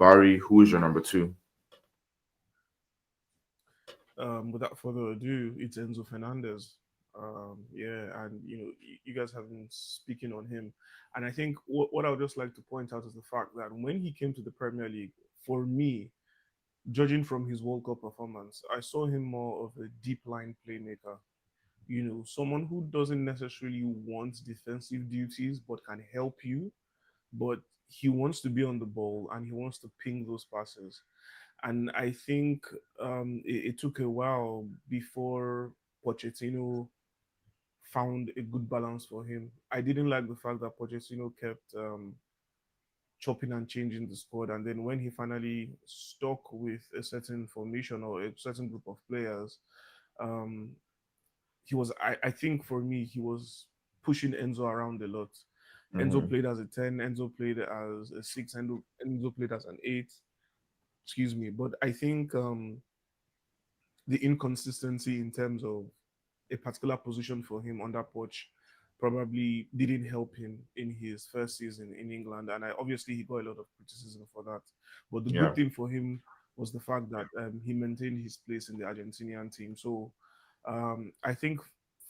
Bari, who is your number two? Without further ado, it's Enzo Fernandez. Yeah, and you guys have been speaking on him, and I think what I would just like to point out is the fact that when he came to the Premier League, for me, judging from his World Cup performance, I saw him more of a deep line playmaker. Someone who doesn't necessarily want defensive duties but can help you, but he wants to be on the ball and he wants to ping those passes. And I think it took a while before Pochettino found a good balance for him. I didn't like the fact that Pochettino kept chopping and changing the squad, and then when he finally stuck with a certain formation or a certain group of players, um, he was. I think for me, he was pushing Enzo around a lot. Enzo Mm-hmm. played as a 10, Enzo played as a 6, Enzo played as an 8. Excuse me, but I think the inconsistency in terms of a particular position for him on that Poch probably didn't help him in his first season in England. And obviously, he got a lot of criticism for that. But the good Yeah, thing for him was the fact that he maintained his place in the Argentinian team. So I think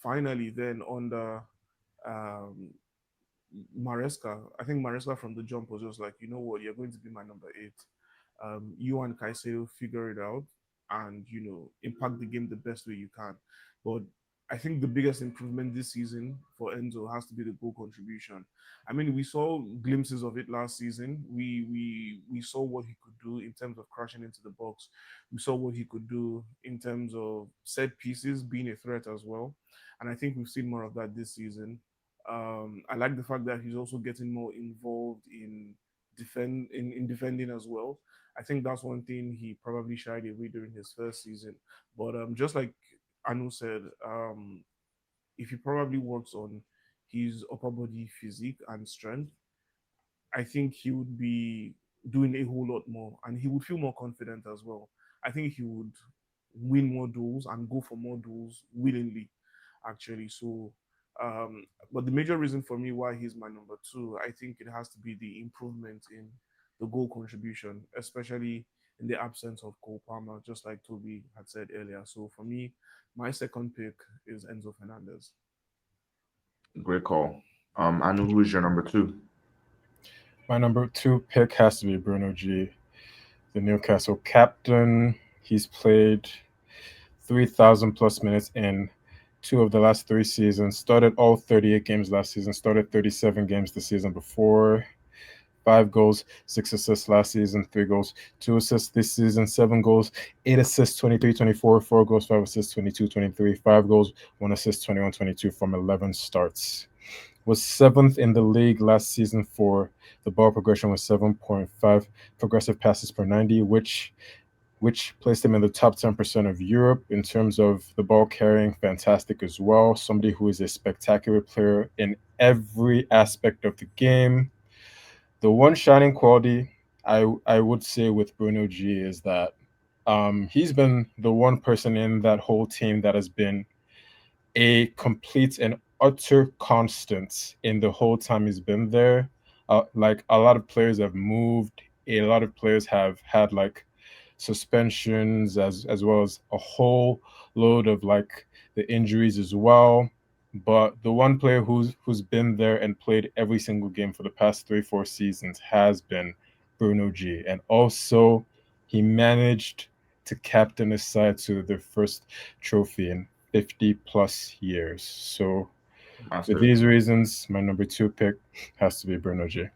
finally, then under um, Maresca, I think Maresca from the jump was just like, you know what, you're going to be my number 8. You and Caicedo figure it out and impact the game the best way you can. But I think the biggest improvement this season for Enzo has to be the goal contribution. I mean, we saw glimpses of it last season. We saw what he could do in terms of crashing into the box. We saw what he could do in terms of set pieces being a threat as well. And I think we've seen more of that this season. I like the fact that he's also getting more involved in defending as well. I think that's one thing he probably shied away during his first season. But just like Anu said, if he probably works on his upper body physique and strength, I think he would be doing a whole lot more and he would feel more confident as well. I think he would win more duels and go for more duels willingly, actually. So, but the major reason for me why he's my number 2, I think it has to be the improvement in the goal contribution, especially in the absence of Cole Palmer, just like Toby had said earlier. So for me, my second pick is Enzo Fernandez. great call. I know who is your number two. My number two pick has to be Bruno G, the Newcastle captain. He's played 3,000 plus minutes in two of the last three seasons. Started all 38 games last season, started 37 games the season before. 5 goals, 6 assists last season, 3 goals, 2 assists this season, 7 goals, 8 assists, 23, 24, 4 goals, 5 assists, 22, 23, 5 goals, 1 assist, 21, 22 from 11 starts. Was seventh in the league last season for the ball progression with 7.5 progressive passes per 90, which placed him in the top 10% of Europe in terms of the ball carrying. Fantastic as well. Somebody who is a spectacular player in every aspect of the game. The one shining quality I would say with Bruno G is that he's been the one person in that whole team that has been a complete and utter constant in the whole time he's been there. Like a lot of players have moved, a lot of players have had like suspensions as well as a whole load of like the injuries as well. But the one player who's been there and played every single game for the past 3-4 seasons has been Bruno G. And also he managed to captain his side to their first trophy in 50 plus years. So for Massive. these reasons, my number two pick has to be Bruno G.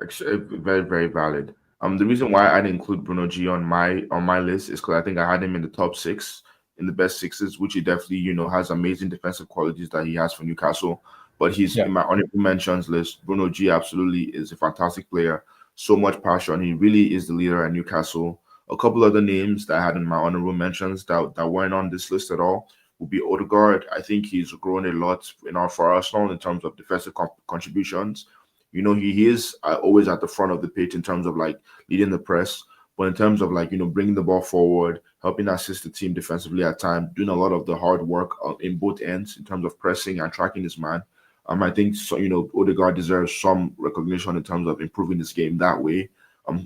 Actually, very, very valid. The reason why I didn't include Bruno G on my list is because I think I had him in the top six, in the best sixes, which he definitely has amazing defensive qualities that he has for Newcastle. But he's Yeah. in my honorable mentions list. Bruno G absolutely is a fantastic player. So much passion. He really is the leader at Newcastle. A couple other names that I had in my honorable mentions that weren't on this list at all would be Odegaard. I think he's grown a lot for Arsenal in terms of defensive contributions. He is always at the front of the pitch in terms of like leading the press, but in terms of like bringing the ball forward, helping assist the team defensively at times, doing a lot of the hard work in both ends in terms of pressing and tracking his man. I think so. Odegaard deserves some recognition in terms of improving his game that way.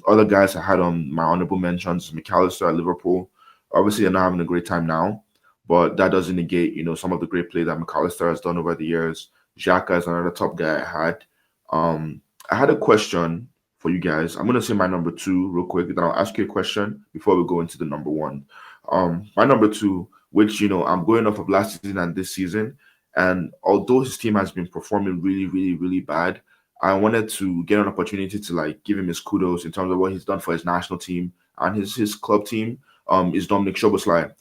Other guys I had on my honorable mentions, McAllister at Liverpool. Obviously, they're not having a great time now, but that doesn't negate, some of the great play that McAllister has done over the years. Xhaka is another top guy I had. I had a question for you guys. I'm gonna say my number two real quick, then I'll ask you a question before we go into the number one. My number two, which I'm going off of last season and this season, and although his team has been performing really, really, really bad, I wanted to get an opportunity to like give him his kudos in terms of what he's done for his national team and his club team. Is Dominic Szoboszlai.